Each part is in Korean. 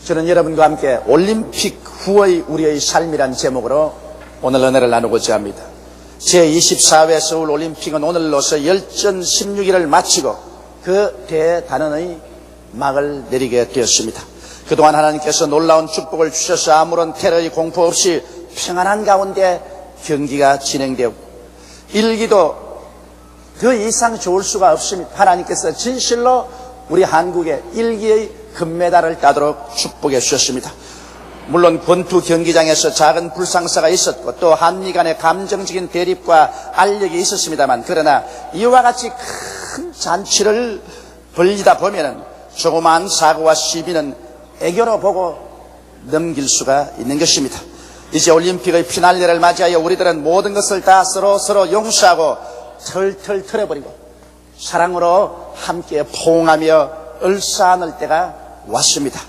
저는 여러분과 함께 올림픽 후의 우리의 삶이란 제목으로 오늘 은혜를 나누고자 합니다. 제24회 서울올림픽은 오늘로서 열전 16일을 마치고 그 대단원의 막을 내리게 되었습니다. 그동안 하나님께서 놀라운 축복을 주셔서 아무런 테러의 공포 없이 평안한 가운데 경기가 진행되고 일기도 그 이상 좋을 수가 없습니다. 하나님께서 진실로 우리 한국에 일기의 금메달을 따도록 축복해 주셨습니다. 물론 권투 경기장에서 작은 불상사가 있었고 또 한미 간의 감정적인 대립과 알력이 있었습니다만, 그러나 이와 같이 큰 잔치를 벌리다 보면은 조그마한 사고와 시비는 애교로 보고 넘길 수가 있는 것입니다. 이제 올림픽의 피날레를 맞이하여 우리들은 모든 것을 다 서로 용서하고 털털 털어버리고 사랑으로 함께 포옹하며 얼싸안을 때가 왔습니다.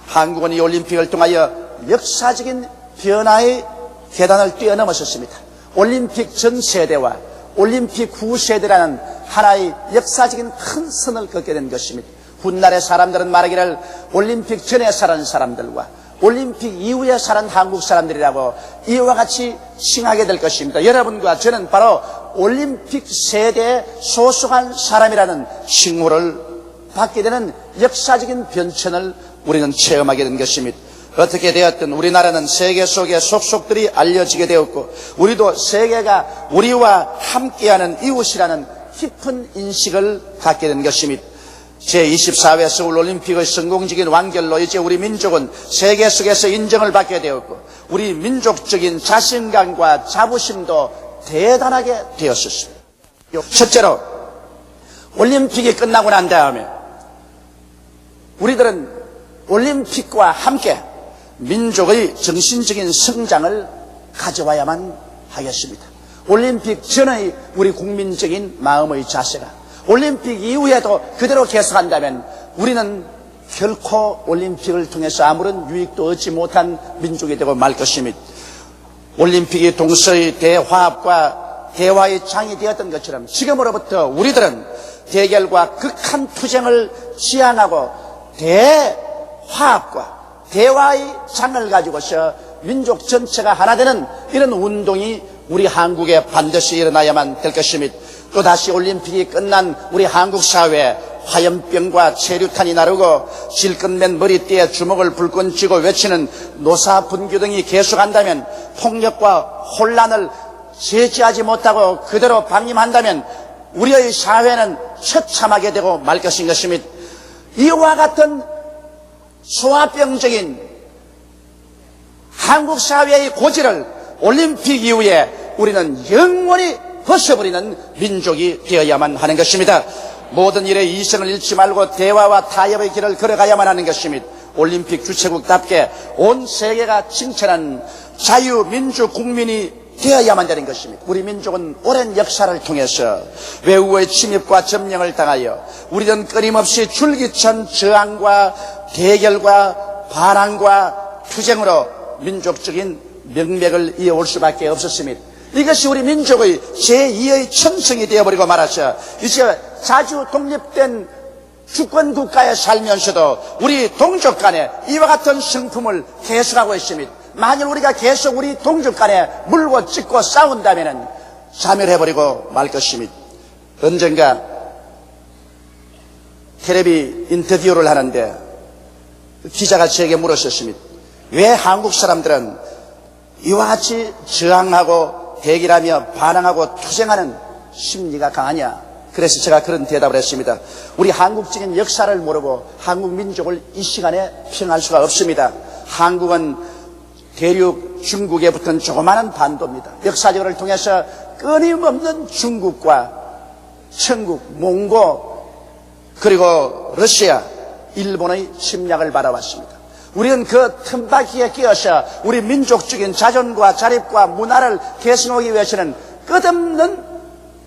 한국은 이 올림픽을 통하여 역사적인 변화의 계단을 뛰어넘었습니다. 올림픽 전 세대와 올림픽 후 세대라는 하나의 역사적인 큰 선을 긋게 된 것입니다. 훗날의 사람들은 말하기를 올림픽 전에 살은 사람들과 올림픽 이후에 사는 한국 사람들이라고 이와 같이 칭하게 될 것입니다. 여러분과 저는 바로 올림픽 세대에 소속한 사람이라는 칭호를 받게 되는 역사적인 변천을 우리는 체험하게 된 것입니다. 어떻게 되었든 우리나라는 세계 속의 속속들이 알려지게 되었고, 우리도 세계가 우리와 함께하는 이웃이라는 깊은 인식을 갖게 된 것입니다. 제24회 서울올림픽의 성공적인 완결로 이제 우리 민족은 세계 속에서 인정을 받게 되었고, 우리 민족적인 자신감과 자부심도 대단하게 되었습니다. 첫째로, 올림픽이 끝나고 난 다음에 우리들은 올림픽과 함께 민족의 정신적인 성장을 가져와야만 하겠습니다. 올림픽 전의 우리 국민적인 마음의 자세가 올림픽 이후에도 그대로 계속한다면 우리는 결코 올림픽을 통해서 아무런 유익도 얻지 못한 민족이 되고 말 것입니다. 올림픽이 동서의 대화합과 대화의 장이 되었던 것처럼 지금으로부터 우리들은 대결과 극한 투쟁을 지향하고 대화합과 대화의 장을 가지고서 민족 전체가 하나 되는 이런 운동이 우리 한국에 반드시 일어나야만 될 것입니다. 또다시 올림픽이 끝난 우리 한국 사회에 화염병과 체류탄이 나르고 질끈맨 머리띠에 주먹을 불끈 쥐고 외치는 노사분규 등이 계속한다면, 폭력과 혼란을 제지하지 못하고 그대로 방임한다면 우리의 사회는 처참하게 되고 말 것인 것입니다. 이와 같은 소아병적인 한국 사회의 고지를 올림픽 이후에 우리는 영원히 벗어버리는 민족이 되어야만 하는 것입니다. 모든 일에 이성을 잃지 말고 대화와 타협의 길을 걸어가야만 하는 것입니다. 올림픽 주최국답게 온 세계가 칭찬하는 자유민주 국민이 되어야만 되는 것입니다. 우리 민족은 오랜 역사를 통해서 외국의 침입과 점령을 당하여 우리는 끊임없이 줄기찬 저항과 대결과 반항과 투쟁으로 민족적인 명맥을 이어올 수밖에 없었습니다. 이것이 우리 민족의 제2의 천성이 되어버리고 말아서 이제 자주 독립된 주권국가에 살면서도 우리 동족 간에 이와 같은 성품을 계속하고 있습니다. 만일 우리가 계속 우리 동족 간에 물고 찢고 싸운다면 자멸해버리고 말 것입니다. 언젠가 텔레비 인터뷰를 하는데 기자가 저에게 물었었습니다. 왜 한국 사람들은 이와 같이 저항하고 대결하며 반항하고 투쟁하는 심리가 강하냐? 그래서 제가 그런 대답을 했습니다. 우리 한국적인 역사를 모르고 한국 민족을 이 시간에 평할 수가 없습니다. 한국은 대륙 중국에 붙은 조그마한 반도입니다. 역사적으로 통해서 끊임없는 중국과 천국, 몽고, 그리고 러시아, 일본의 침략을 받아왔습니다. 우리는 그 틈바퀴에 끼어서 우리 민족적인 자존과 자립과 문화를 개선하기 위해서는 끝없는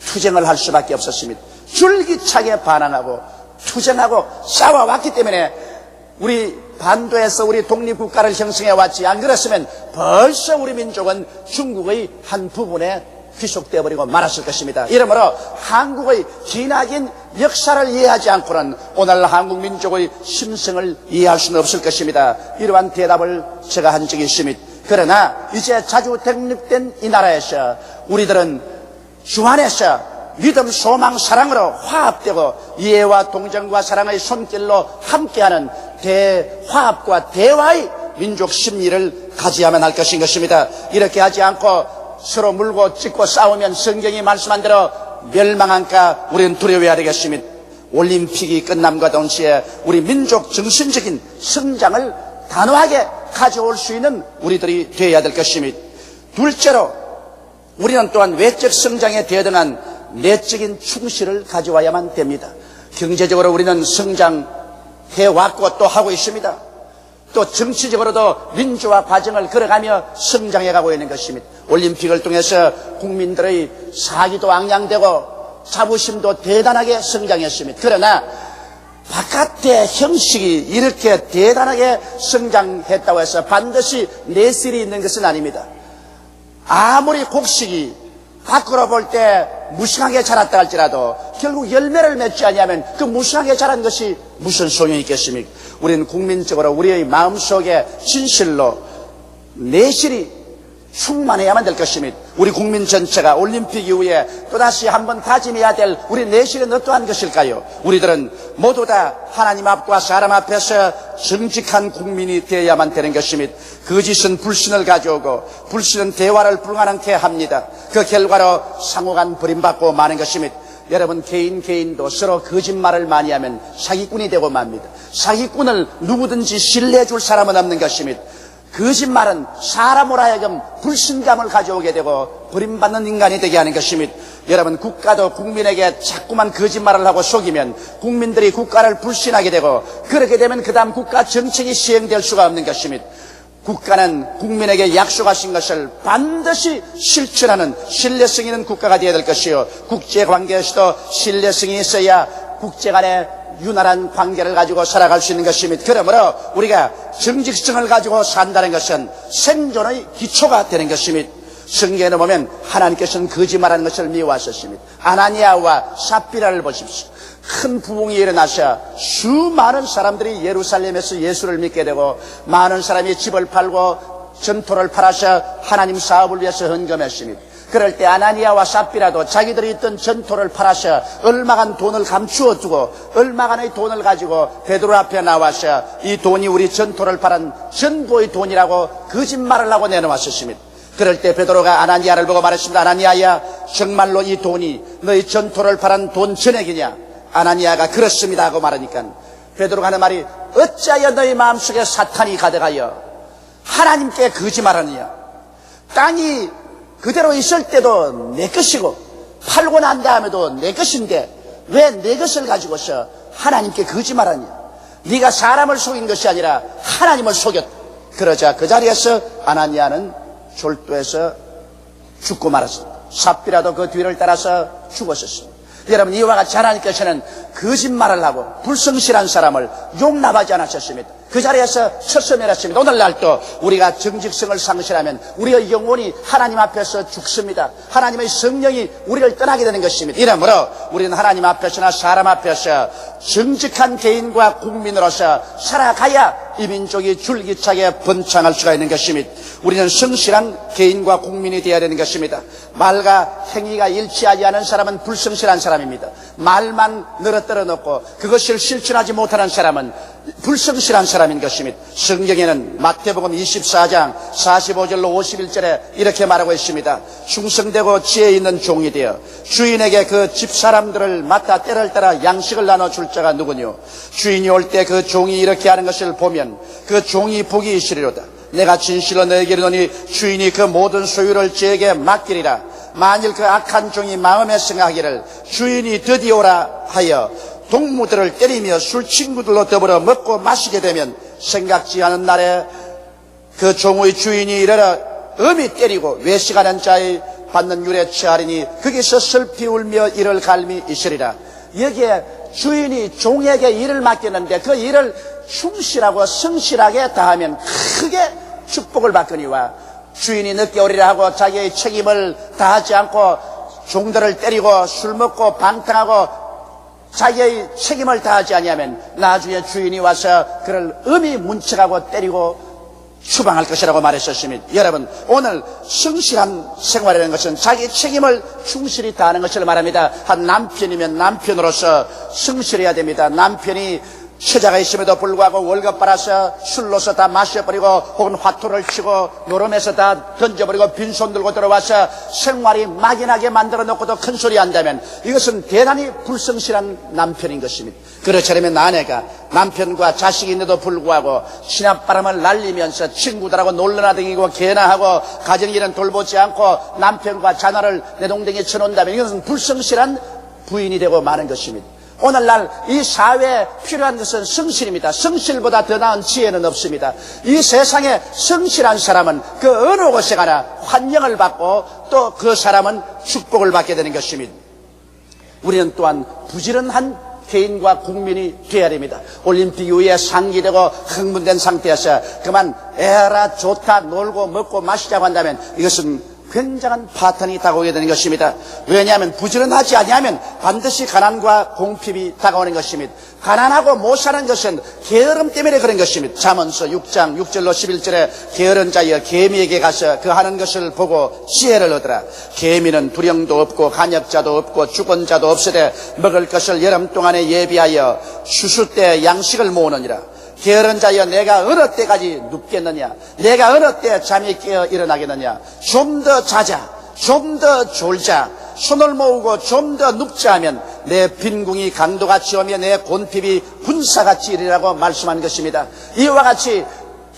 투쟁을 할 수밖에 없었습니다. 줄기차게 반항하고 투쟁하고 싸워왔기 때문에 우리 반도에서 우리 독립국가를 형성해왔지, 안 그랬으면 벌써 우리 민족은 중국의 한 부분에 귀속되어 버리고 말았을 것입니다. 이러므로 한국의 기나긴 역사를 이해하지 않고는 오늘 한국 민족의 심성을 이해할 수는 없을 것입니다. 이러한 대답을 제가 한 적이 있습니다. 그러나 이제 자주 독립된 이 나라에서 우리들은 주 안에서 믿음, 소망, 사랑으로 화합되고 이해와 동정과 사랑의 손길로 함께하는 대화합과 대화의 민족 심리를 가지야만 할 것인 것입니다. 이렇게 하지 않고 서로 물고 찢고 싸우면 성경이 말씀한 대로 멸망한까 우리는 두려워해야 되겠습니다. 올림픽이 끝남과 동시에 우리 민족 정신적인 성장을 단호하게 가져올 수 있는 우리들이 되어야 될 것입니다. 둘째로 우리는 또한 외적 성장에 대등한 내적인 충실을 가져와야만 됩니다. 경제적으로 우리는 성장해왔고 또 하고 있습니다. 또 정치적으로도 민주화 과정을 걸어가며 성장해가고 있는 것입니다. 올림픽을 통해서 국민들의 사기도 앙양되고 자부심도 대단하게 성장했습니다. 그러나 바깥의 형식이 이렇게 대단하게 성장했다고 해서 반드시 내실이 있는 것은 아닙니다. 아무리 곡식이 밖으로 볼 때 무성하게 자랐다 할지라도 결국 열매를 맺지 아니하면 그 무성하게 자란 것이 무슨 소용이 있겠습니까? 우리는 국민적으로 우리의 마음속에 진실로 내실이 충만해야만 될 것입니다. 우리 국민 전체가 올림픽 이후에 또다시 한번 다짐해야 될 우리 내실은 어떠한 것일까요? 우리들은 모두 다 하나님 앞과 사람 앞에서 정직한 국민이 되어야만 되는 것입니다. 거짓은 불신을 가져오고 불신은 대화를 불가능케 합니다. 그 결과로 상호간 버림받고 마는 것입니다. 여러분 개인도 서로 거짓말을 많이 하면 사기꾼이 되고 맙니다. 사기꾼을 누구든지 신뢰해 줄 사람은 없는 것입니다. 거짓말은 사람으로 하여금 불신감을 가져오게 되고 버림받는 인간이 되게 하는 것입니다. 여러분 국가도 국민에게 자꾸만 거짓말을 하고 속이면 국민들이 국가를 불신하게 되고 그렇게 되면 그 다음 국가 정책이 시행될 수가 없는 것입니다. 국가는 국민에게 약속하신 것을 반드시 실천하는 신뢰성 있는 국가가 되어야 될 것이요, 국제관계에서도 신뢰성이 있어야 국제 간에 유난한 관계를 가지고 살아갈 수 있는 것입니다. 그러므로 우리가 정직성을 가지고 산다는 것은 생존의 기초가 되는 것입니다. 성경에 보면 하나님께서는 거짓말하는 것을 미워하셨습니다. 아나니아와 삽비라를 보십시오. 큰 부흥이 일어나서 수많은 사람들이 예루살렘에서 예수를 믿게 되고 많은 사람이 집을 팔고 전토를 팔아서 하나님 사업을 위해서 헌금했습니다. 그럴 때 아나니아와 삽비라도 자기들이 있던 전토를 팔아서 얼마간 돈을 감추어 두고 얼마간의 돈을 가지고 베드로 앞에 나와서 이 돈이 우리 전토를 팔은 전부의 돈이라고 거짓말을 하고 내놓았습니다. 그럴 때 베드로가 아나니아를 보고 말했습니다. 아나니아야, 정말로 이 돈이 너희 전토를 팔은 돈 전액이냐? 아나니아가 그렇습니다 하고 말하니까 베드로가 하는 말이, 어찌하여 너희 마음속에 사탄이 가득하여 하나님께 거짓말하느냐? 땅이 그대로 있을 때도 내 것이고 팔고 난 다음에도 내 것인데 왜 내 것을 가지고서 하나님께 거짓말하냐? 네가 사람을 속인 것이 아니라 하나님을 속였다. 그러자 그 자리에서 아나니아는 졸도해서 죽고 말았습니다. 삽비라도 그 뒤를 따라서 죽었었습니다. 여러분, 이와 같이 하나님께서는 거짓말을 하고 불성실한 사람을 용납하지 않으셨습니다. 그 자리에서 쳐서멸했습니다. 오늘날도 우리가 정직성을 상실하면 우리의 영혼이 하나님 앞에서 죽습니다. 하나님의 성령이 우리를 떠나게 되는 것입니다. 이러므로 우리는 하나님 앞에서나 사람 앞에서 정직한 개인과 국민으로서 살아가야 이 민족이 줄기차게 번창할 수가 있는 것입니다. 우리는 성실한 개인과 국민이 되어야 되는 것입니다. 말과 행위가 일치하지 않은 사람은 불성실한 사람입니다. 말만 늘어뜨려 놓고 그것을 실천하지 못하는 사람은 불성실한 사람인 것입니다. 성경에는 마태복음 24장 45절로 51절에 이렇게 말하고 있습니다. 충성되고 지혜 있는 종이 되어 주인에게 그 집사람들을 맡아 때를 따라 양식을 나눠줄 자가 누구뇨? 주인이 올 때 그 종이 이렇게 하는 것을 보면 그 종이 복이 있으리로다. 내가 진실로 너에게 이르노니 주인이 그 모든 소유를 저에게 맡기리라. 만일 그 악한 종이 마음에 생각하기를 주인이 드디어 오라 하여 동무들을 때리며 술 친구들로 더불어 먹고 마시게 되면 생각지 않은 날에 그 종의 주인이 이르러 엄히 때리고 외식하는 자의 받는 율에 취하리니 거기서 슬피 울며 이를 갈미 있으리라. 여기에 주인이 종에게 일을 맡겼는데 그 일을 충실하고 성실하게 다하면 크게 축복을 받거니와 주인이 늦게 오리라 하고 자기의 책임을 다하지 않고 종들을 때리고 술 먹고 방탕하고 자기의 책임을 다하지 아니하면 나중에 주인이 와서 그를 엄히 문책하고 때리고 추방할 것이라고 말했었습니다. 여러분, 오늘 성실한 생활이라는 것은 자기 책임을 충실히 다하는 것을 말합니다. 한 남편이면 남편으로서 성실해야 됩니다. 남편이 처자가 있음에도 불구하고 월급 받아서 술로서 다 마셔버리고 혹은 화투를 치고 노름에서 다 던져버리고 빈손 들고 들어와서 생활이 막연하게 만들어 놓고도 큰 소리 한다면 이것은 대단히 불성실한 남편인 것입니다. 그렇지 않으면 아내가 남편과 자식이 있는데도 불구하고 신압바람을 날리면서 친구들하고 놀러나 다니고 개나 하고 가정일은 돌보지 않고 남편과 자녀를 내동댕이에 쳐놓는다면 이것은 불성실한 부인이 되고 마는 것입니다. 오늘날 이 사회에 필요한 것은 성실입니다. 성실보다 더 나은 지혜는 없습니다. 이 세상에 성실한 사람은 그 어느 곳에 가나 환영을 받고 또 그 사람은 축복을 받게 되는 것입니다. 우리는 또한 부지런한 개인과 국민이 되어야 됩니다. 올림픽 이후에 상기되고 흥분된 상태에서 그만 에라 좋다 놀고 먹고 마시자고 한다면 이것은 굉장한 파탄이 다가오게 되는 것입니다. 왜냐하면 부지런하지 아니하면 반드시 가난과 공핍이 다가오는 것입니다. 가난하고 못 사는 것은 게으름 때문에 그런 것입니다. 잠언서 6장 6절로 11절에 게으른 자여 개미에게 가서 그 하는 것을 보고 지혜를 얻으라. 개미는 두령도 없고 간역자도 없고 주권자도 없으되 먹을 것을 여름 동안에 예비하여 추수 때 양식을 모으느니라. 게으른 자여 내가 어느 때까지 눕겠느냐, 내가 어느 때 잠이 깨어 일어나겠느냐. 좀 더 자자, 좀 더 졸자, 손을 모으고 좀 더 눕자 하면 내 빈궁이 강도같이 오며 내 곤핍이 군사같이 이르라고 말씀한 것입니다. 이와 같이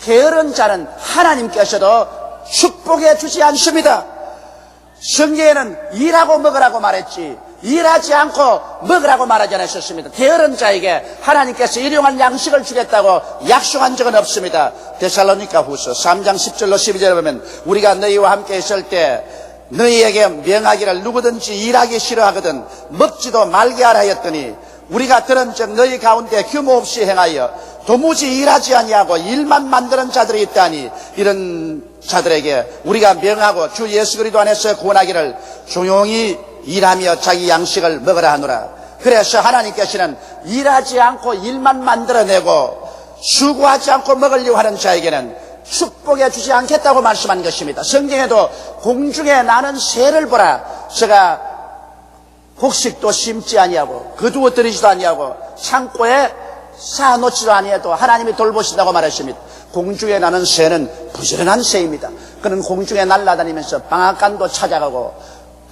게으른 자는 하나님께서도 축복해 주지 않습니다. 성경에는 일하고 먹으라고 말했지 일하지 않고 먹으라고 말하지 않았었습니다. 게으른 자에게 하나님께서 일용할 양식을 주겠다고 약속한 적은 없습니다. 데살로니가 후서 3장 10절로 12절에 보면 우리가 너희와 함께 있을 때 너희에게 명하기를 누구든지 일하기 싫어하거든 먹지도 말게 하라 하였더니 우리가 들은 적 너희 가운데 규모 없이 행하여 도무지 일하지 아니하고 일만 만드는 자들이 있다니 이런 자들에게 우리가 명하고 주 예수 그리스도 안에서 구원하기를 조용히 일하며 자기 양식을 먹으라 하노라. 그래서 하나님께서는 일하지 않고 일만 만들어내고 수고하지 않고 먹으려고 하는 자에게는 축복해 주지 않겠다고 말씀한 것입니다. 성경에도 공중에 나는 새를 보라. 제가 곡식도 심지 아니하고 거두어 들이지도 아니하고 창고에 쌓아놓지도 아니해도 하나님이 돌보신다고 말했습니다. 공중에 나는 새는 부지런한 새입니다. 그는 공중에 날아다니면서 방앗간도 찾아가고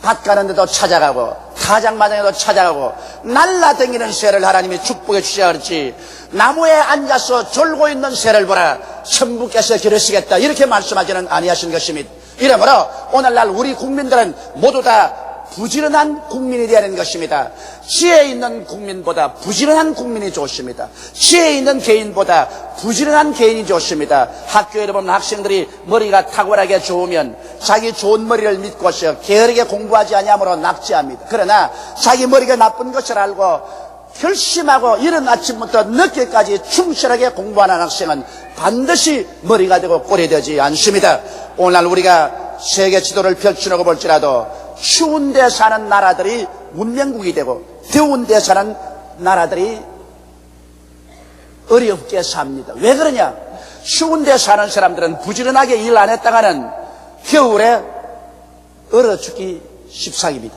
밭 가는 데도 찾아가고 타작마당에도 찾아가고 날아다니는 새를 하나님이 축복해 주셔야 그렇지 나무에 앉아서 졸고 있는 새를 보라 천부께서 기르시겠다 이렇게 말씀하지는 아니하신 것입니다. 이러므로 오늘날 우리 국민들은 모두 다 부지런한 국민이 되어야 하는 것입니다. 지혜 있는 국민보다 부지런한 국민이 좋습니다. 지혜 있는 개인보다 부지런한 개인이 좋습니다. 학교에 보면 학생들이 머리가 탁월하게 좋으면 자기 좋은 머리를 믿고서 게으르게 공부하지 아니하므로 낙제합니다. 그러나 자기 머리가 나쁜 것을 알고 결심하고 이른 아침부터 늦게까지 충실하게 공부하는 학생은 반드시 머리가 되고 꼴이 되지 않습니다. 오늘날 우리가 세계 지도를 펼쳐놓고 볼지라도 추운 데 사는 나라들이 문명국이 되고 더운 데 사는 나라들이 어렵게 삽니다. 왜 그러냐? 추운 데 사는 사람들은 부지런하게 일 안 했다가는 겨울에 얼어 죽기 십상입니다.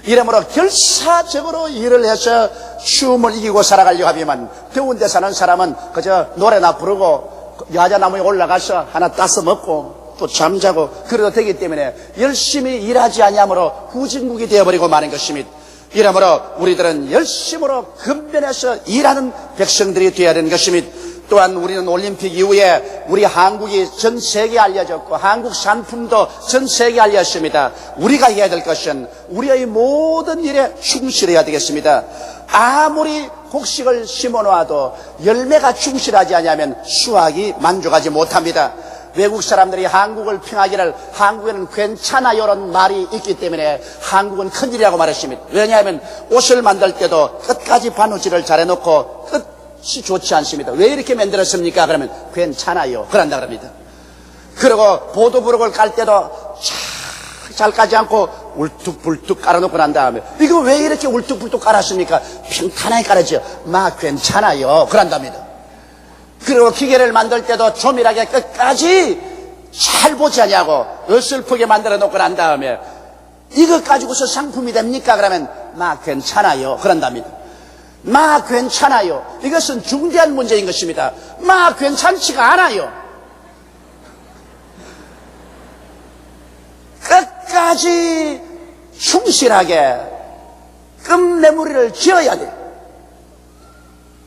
이러므로 결사적으로 일을 해서 추움을 이기고 살아가려고 하면 더운 데 사는 사람은 그저 노래나 부르고 야자나무에 올라가서 하나 따서 먹고 또 잠자고 그래도 되기 때문에 열심히 일하지 아니하므로 후진국이 되어버리고 마는 것입니다. 이러므로 우리들은 열심으로 근면해서 일하는 백성들이 되어야 하는 것입니다. 또한 우리는 올림픽 이후에 우리 한국이 전 세계에 알려졌고 한국 상품도 전 세계에 알렸습니다. 우리가 해야 될 것은 우리의 모든 일에 충실해야 되겠습니다. 아무리 곡식을 심어놓아도 열매가 충실하지 않으면 수확이 만족하지 못합니다. 외국 사람들이 한국을 평하기를 한국에는 괜찮아요 라는 말이 있기 때문에 한국은 큰일이라고 말했습니다. 왜냐하면 옷을 만들 때도 끝까지 바느질을 잘해놓고 끝이 좋지 않습니다. 왜 이렇게 만들었습니까? 그러면 괜찮아요 그런다 그럽니다. 그리고 보도부록을 깔 때도 잘 까지 않고 울뚝불뚝 깔아놓고 난 다음에 이거 왜 이렇게 울뚝불뚝 깔았습니까? 평탄하게 깔았죠. 막 괜찮아요. 그런답니다. 그리고 기계를 만들 때도 조밀하게 끝까지 잘 보지 않냐고 어설프게 만들어 놓고 난 다음에 이거 가지고서 상품이 됩니까? 그러면 막 괜찮아요. 그런답니다. 막 괜찮아요. 이것은 중대한 문제인 것입니다. 막 괜찮지가 않아요. 끝까지 충실하게 끝내무리를 지어야 돼요.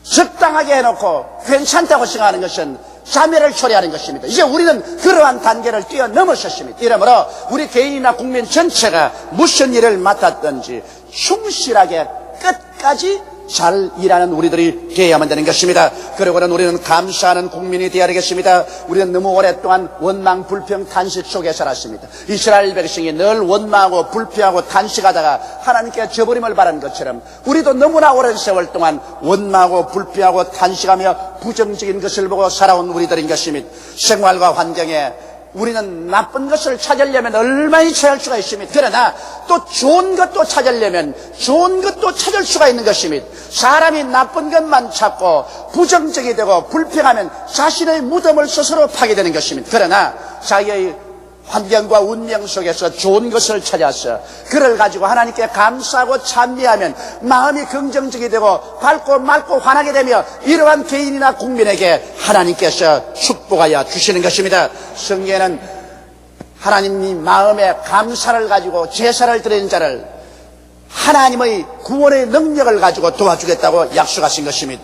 적당하게 해놓고 괜찮다고 생각하는 것은 자멸을 초래하는 것입니다. 이제 우리는 그러한 단계를 뛰어넘었습니다. 이러므로 우리 개인이나 국민 전체가 무슨 일을 맡았든지 충실하게 끝까지 잘 일하는 우리들이 되어야만 되는 것입니다. 그리고는 우리는 감사하는 국민이 되어야 되겠습니다. 우리는 너무 오랫동안 원망, 불평, 탄식 속에 살았습니다. 이스라엘 백성이 늘 원망하고 불평하고 탄식하다가 하나님께 저버림을 바란 것처럼 우리도 너무나 오랜 세월 동안 원망하고 불평하고 탄식하며 부정적인 것을 보고 살아온 우리들인 것입니다. 생활과 환경에 우리는 나쁜 것을 찾으려면 얼마나 찾을 수가 있습니다. 그러나 또 좋은 것도 찾으려면 좋은 것도 찾을 수가 있는 것입니다. 사람이 나쁜 것만 찾고 부정적이 되고 불평하면 자신의 무덤을 스스로 파게 되는 것입니다. 그러나 자기의 환경과 운명 속에서 좋은 것을 찾아서 그를 가지고 하나님께 감사하고 찬미하면 마음이 긍정적이 되고 밝고 맑고 환하게 되며 이러한 개인이나 국민에게 하나님께서 축복하여 주시는 것입니다. 성경에는 하나님이 마음에 감사를 가지고 제사를 드리는 자를 하나님의 구원의 능력을 가지고 도와주겠다고 약속하신 것입니다.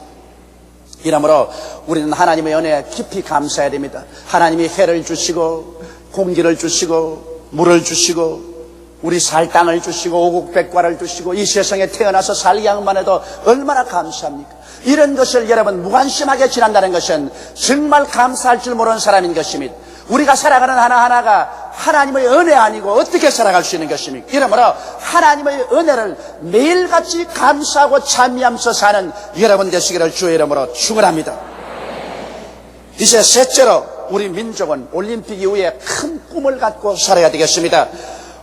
이러므로 우리는 하나님의 은혜에 깊이 감사해야 됩니다. 하나님이 해를 주시고 공기를 주시고 물을 주시고 우리 살 땅을 주시고 오국백과를 주시고 이 세상에 태어나서 살 양만 해도 얼마나 감사합니까? 이런 것을 여러분 무관심하게 지난다는 것은 정말 감사할 줄 모르는 사람인 것입니다. 우리가 살아가는 하나하나가 하나님의 은혜 아니고 어떻게 살아갈 수 있는 것입니까? 이러므로 하나님의 은혜를 매일같이 감사하고 찬미하면서 사는 여러분 되시기를 주의 이름으로 축원합니다. 이제 셋째로 우리 민족은 올림픽 이후에 큰 꿈을 갖고 살아야 되겠습니다.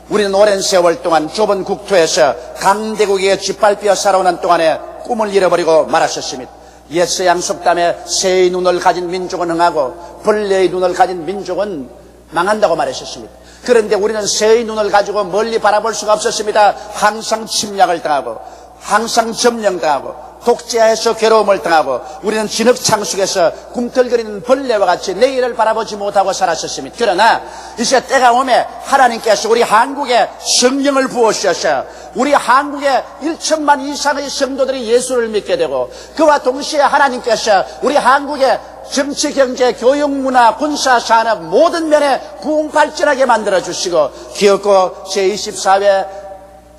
우리는 오랜 세월 동안 좁은 국토에서 강대국에게 짓밟혀 살아오는 동안에 꿈을 잃어버리고 말았었습니다. 옛새 양속담에 새의 눈을 가진 민족은 흥하고 벌레의 눈을 가진 민족은 망한다고 말했었습니다. 그런데 우리는 새의 눈을 가지고 멀리 바라볼 수가 없었습니다. 항상 침략을 당하고 항상 점령당하고 독재해서 괴로움을 당하고 우리는 진흙창 속에서 꿈틀거리는 벌레와 같이 내일을 바라보지 못하고 살았었습니다. 그러나 이제 때가 오면 하나님께서 우리 한국에 성령을 부어주셔서 우리 한국에 1천만 이상의 성도들이 예수를 믿게 되고 그와 동시에 하나님께서 우리 한국에 정치, 경제, 교육, 문화, 군사, 산업 모든 면에 부흥 발전하게 만들어주시고 기어코 제24회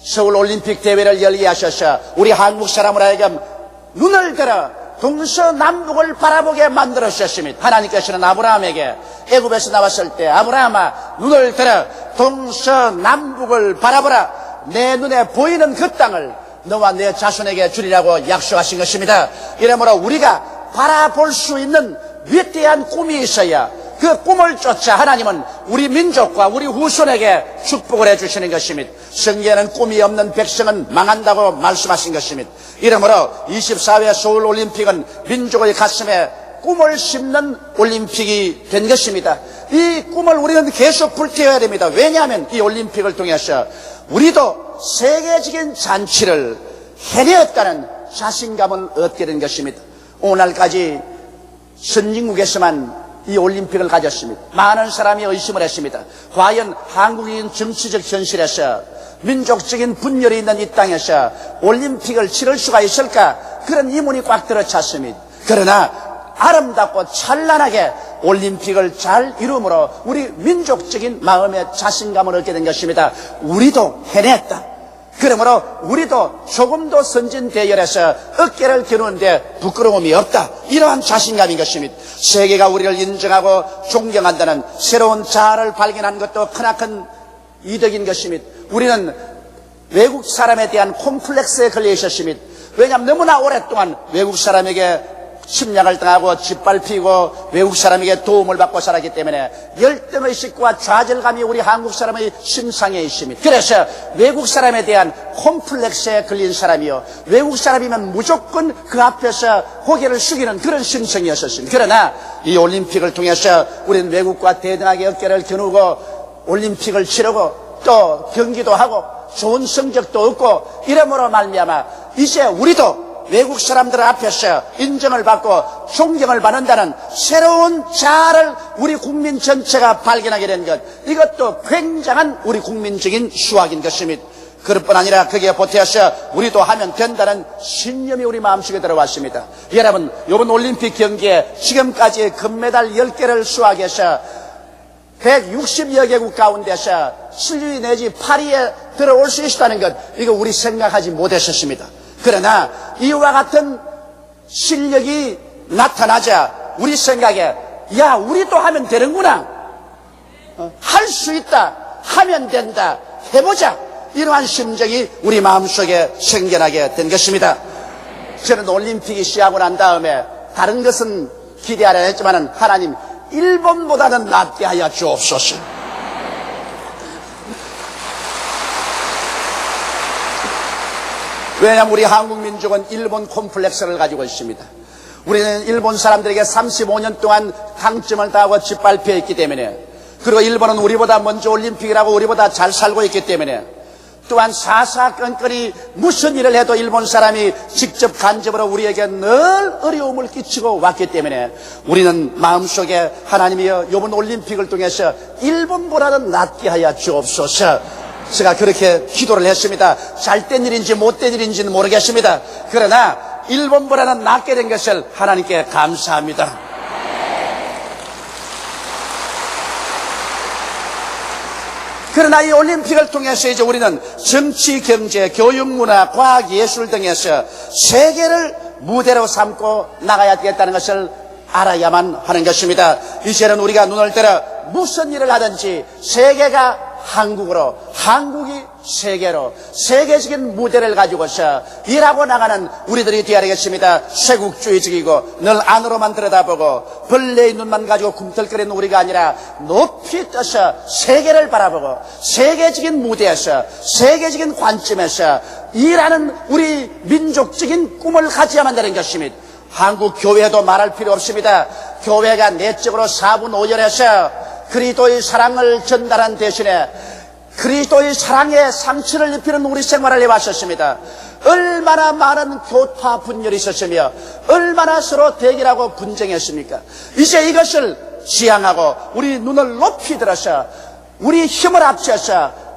서울올림픽 대회를 열게 하셔서 우리 한국 사람을 하여금 눈을 들어 동서남북을 바라보게 만들어 주셨습니다. 하나님께서는 아브라함에게 애굽에서 나왔을 때 아브라함아 눈을 들어 동서남북을 바라보라. 내 눈에 보이는 그 땅을 너와 내 자손에게 주리라고 약속하신 것입니다. 이러므로 우리가 바라볼 수 있는 위대한 꿈이 있어야 그 꿈을 쫓아 하나님은 우리 민족과 우리 후손에게 축복을 해주시는 것입니다. 성경에는 꿈이 없는 백성은 망한다고 말씀하신 것입니다. 이러므로 24회 서울올림픽은 민족의 가슴에 꿈을 심는 올림픽이 된 것입니다. 이 꿈을 우리는 계속 불태워야 됩니다. 왜냐하면 이 올림픽을 통해서 우리도 세계적인 잔치를 해내었다는 자신감을 얻게 된 것입니다. 오늘까지 선진국에서만 이 올림픽을 가졌습니다. 많은 사람이 의심을 했습니다. 과연 한국인 정치적 현실에서 민족적인 분열이 있는 이 땅에서 올림픽을 치를 수가 있을까? 그런 의문이 꽉 들어찼습니다. 그러나 아름답고 찬란하게 올림픽을 잘 이룸으로 우리 민족적인 마음의 자신감을 얻게 된 것입니다. 우리도 해냈다. 그러므로 우리도 조금도 선진 대열에서 어깨를 겨누는데 부끄러움이 없다. 이러한 자신감인 것입니다. 세계가 우리를 인정하고 존경한다는 새로운 자아를 발견한 것도 크나큰 이득인 것입니다. 우리는 외국 사람에 대한 콤플렉스에 걸려 있었습니다. 왜냐하면 너무나 오랫동안 외국 사람에게 침략을 당하고 짓밟히고 외국 사람에게 도움을 받고 살았기 때문에 열등의식과 좌절감이 우리 한국 사람의 심상에 있습니다. 그래서 외국 사람에 대한 콤플렉스에 걸린 사람이요, 외국 사람이면 무조건 그 앞에서 고개를 숙이는 그런 심성이었습니다. 그러나 이 올림픽을 통해서 우리는 외국과 대등하게 어깨를 겨누고 올림픽을 치르고 또 경기도 하고 좋은 성적도 얻고 이러므로 말미암아 이제 우리도 외국 사람들 앞에서 인정을 받고 존경을 받는다는 새로운 자아를 우리 국민 전체가 발견하게 된 것, 이것도 굉장한 우리 국민적인 수확인 것입니다. 그뿐 아니라 거기에 보태어서 우리도 하면 된다는 신념이 우리 마음속에 들어왔습니다. 여러분, 이번 올림픽 경기에 지금까지 금메달 10개를 수확해서 160여 개국 가운데서 7위 내지 8위에 들어올 수 있다는 것, 이거 우리 생각하지 못했었습니다. 그러나 이와 같은 실력이 나타나자 우리 생각에, 야, 우리도 하면 되는구나, 할 수 있다, 하면 된다, 해보자, 이러한 심정이 우리 마음속에 생겨나게 된 것입니다. 저는 올림픽이 시작하고 난 다음에 다른 것은 기대하려 했지만 하나님, 일본보다는 낫게 하여 주옵소서. 왜냐하면 우리 한국 민족은 일본 콤플렉스를 가지고 있습니다. 우리는 일본 사람들에게 35년 동안 강점을 당하고 짓밟혀 있기 때문에, 그리고 일본은 우리보다 먼저 올림픽이라고 우리보다 잘 살고 있기 때문에, 또한 사사건건이 무슨 일을 해도 일본 사람이 직접 간접으로 우리에게 늘 어려움을 끼치고 왔기 때문에 우리는 마음속에 하나님이여, 이번 올림픽을 통해서 일본보다는 낫게 하여 주옵소서. 제가 그렇게 기도를 했습니다. 잘된 일인지 못된 일인지는 모르겠습니다. 그러나 일본보다는 낫게 된 것을 하나님께 감사합니다. 그러나 이 올림픽을 통해서 이제 우리는 정치, 경제, 교육, 문화, 과학, 예술 등에서 세계를 무대로 삼고 나가야 되겠다는 것을 알아야만 하는 것입니다. 이제는 우리가 눈을 들어 무슨 일을 하든지 세계가 한국으로, 한국이 세계로, 세계적인 무대를 가지고서 일하고 나가는 우리들이 되어야 되겠습니다. 쇄국주의적이고 늘 안으로만 들여다보고 벌레의 눈만 가지고 꿈틀거리는 우리가 아니라 높이 떠서 세계를 바라보고 세계적인 무대에서, 세계적인 관점에서 일하는 우리 민족적인 꿈을 가져야만 되는 것입니다. 한국 교회도 말할 필요 없습니다. 교회가 내적으로 4분 5절에서 그리스도의 사랑을 전달한 대신에 그리스도의 사랑에 상처를 입히는 우리 생활을 해왔었습니다. 얼마나 많은 교파 분열이 있었으며 얼마나 서로 대결하고 분쟁했습니까? 이제 이것을 지향하고 우리 눈을 높이 들어서 우리 힘을 합쳐서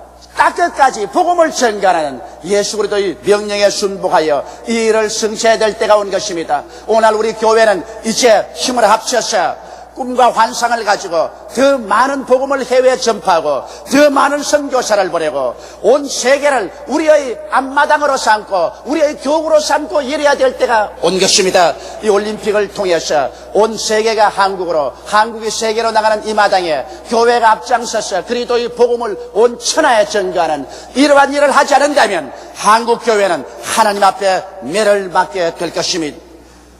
끝까지 복음을 전가하는 예수 그리스도의 명령에 순복하여 이 일을 성취해야 될 때가 온 것입니다. 오늘 우리 교회는 이제 힘을 합쳐서 꿈과 환상을 가지고 더 많은 복음을 해외에 전파하고 더 많은 선교사를 보내고 온 세계를 우리의 앞마당으로 삼고 우리의 교구로 삼고 이래야 될 때가 온 것입니다. 이 올림픽을 통해서 온 세계가 한국으로, 한국이 세계로 나가는 이 마당에 교회가 앞장서서 그리스도의 복음을 온 천하에 전가하는 이러한 일을 하지 않는다면 한국 교회는 하나님 앞에 매를 맞게 될 것입니다.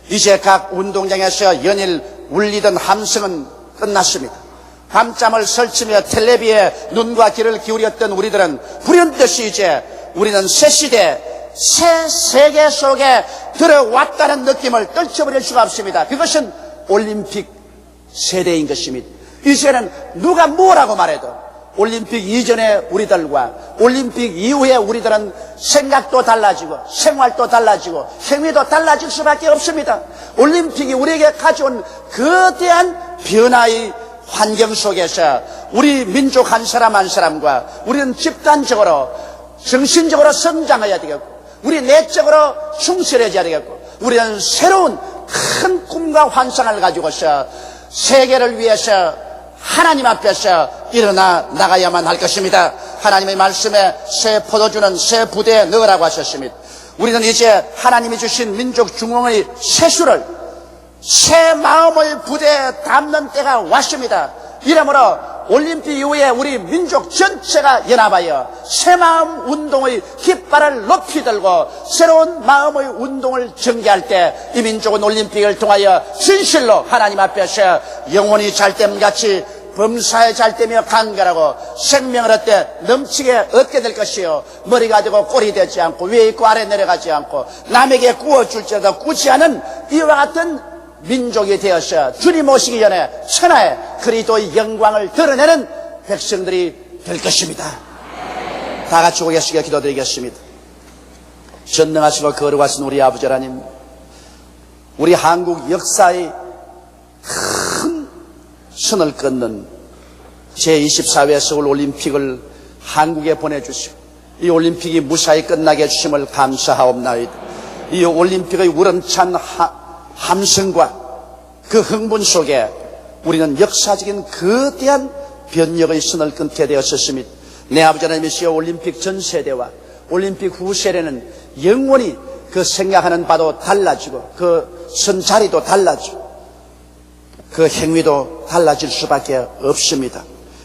이제 각 운동장에서 연일 울리던 함성은 끝났습니다. 밤잠을 설치며 텔레비에 눈과 귀를 기울였던 우리들은 불현듯이 이제 우리는 새 시대, 새 세계 속에 들어왔다는 느낌을 떨쳐버릴 수가 없습니다. 그것은 올림픽 세대인 것입니다. 이제는 누가 뭐라고 말해도 올림픽 이전의 우리들과 올림픽 이후의 우리들은 생각도 달라지고 생활도 달라지고 행위도 달라질 수밖에 없습니다. 올림픽이 우리에게 가져온 거대한 변화의 환경 속에서 우리 민족 한 사람 한 사람과 우리는 집단적으로 정신적으로 성장해야 되겠고 우리 내적으로 충실해져야 되겠고 우리는 새로운 큰 꿈과 환상을 가지고서 세계를 위해서 하나님 앞에서 일어나 나가야만 할 것입니다. 하나님의 말씀에 새 포도주는 새 부대에 넣으라고 하셨습니다. 우리는 이제 하나님이 주신 민족 중흥의 세수를 새 마음의 부대에 담는 때가 왔습니다. 이러므로 올림픽 이후에 우리 민족 전체가 연합하여 새마음 운동의 깃발을 높이 들고 새로운 마음의 운동을 전개할 때 이 민족은 올림픽을 통하여 진실로 하나님 앞에서 영혼이 잘됨같이 범사에 잘되며 강건하고 생명을 얻되 넘치게 얻게 될 것이요, 머리가 되고 꼴이 되지 않고 위에 있고 아래 내려가지 않고 남에게 구워줄지라도 꾸지 않은 이와 같은 민족이 되어서 주님 오시기 전에 천하에 그리스도의 영광을 드러내는 백성들이 될 것입니다. 다 같이 고개시켜 기도드리겠습니다. 전능하시고 거룩하신 우리 아버지 하나님, 우리 한국 역사의 큰 선을 끊는 제24회 서울올림픽을 한국에 보내주시고 이 올림픽이 무사히 끝나게 해주심을 감사하옵나이다. 이 올림픽의 우렁찬 함성과 그 흥분 속에 우리는 역사적인 거대한 변혁의 선을 끊게 되었습니다. 내 아버지 하나님이시여, 올림픽 전 세대와 올림픽 후 세대는 영원히 그 생각하는 바도 달라지고 그 선 자리도 달라지고 그 행위도 달라질 수밖에 없습니다.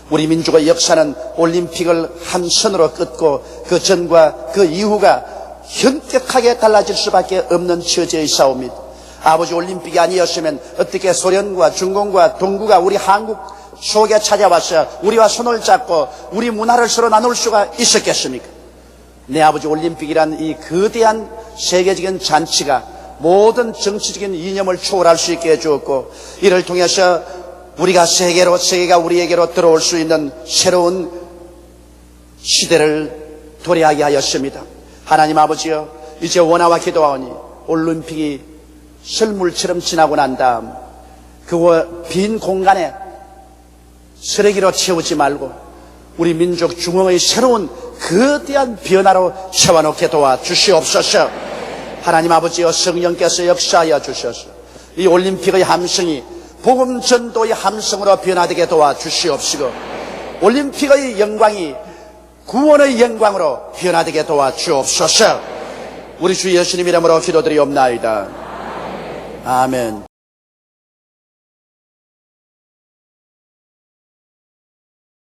우리 민족의 역사는 올림픽을 한 선으로 끊고 그 전과 그 이후가 현격하게 달라질 수밖에 없는 처지의 싸움입니다. 아버지, 올림픽이 아니었으면 어떻게 소련과 중공과 동구가 우리 한국 속에 찾아와서 우리와 손을 잡고 우리 문화를 서로 나눌 수가 있었겠습니까? 내 아버지, 올림픽이란 이 거대한 세계적인 잔치가 모든 정치적인 이념을 초월할 수 있게 해주었고, 이를 통해서 우리가 세계가 우리에게로 들어올 수 있는 새로운 시대를 도래하게 하였습니다. 하나님 아버지여, 이제 원하와 기도하오니 올림픽이 설물처럼 지나고 난 다음 그 빈 공간에 쓰레기로 채우지 말고 우리 민족 중흥의 새로운 거대한 변화로 채워놓게 도와주시옵소서. 하나님 아버지여, 성령께서 역사하여 주셔서 이 올림픽의 함성이 복음 전도의 함성으로 변화되게 도와주시옵시고, 올림픽의 영광이 구원의 영광으로 변화되게 도와주옵소서. 우리 주 예수님 이름으로 기도드리옵나이다. 아멘.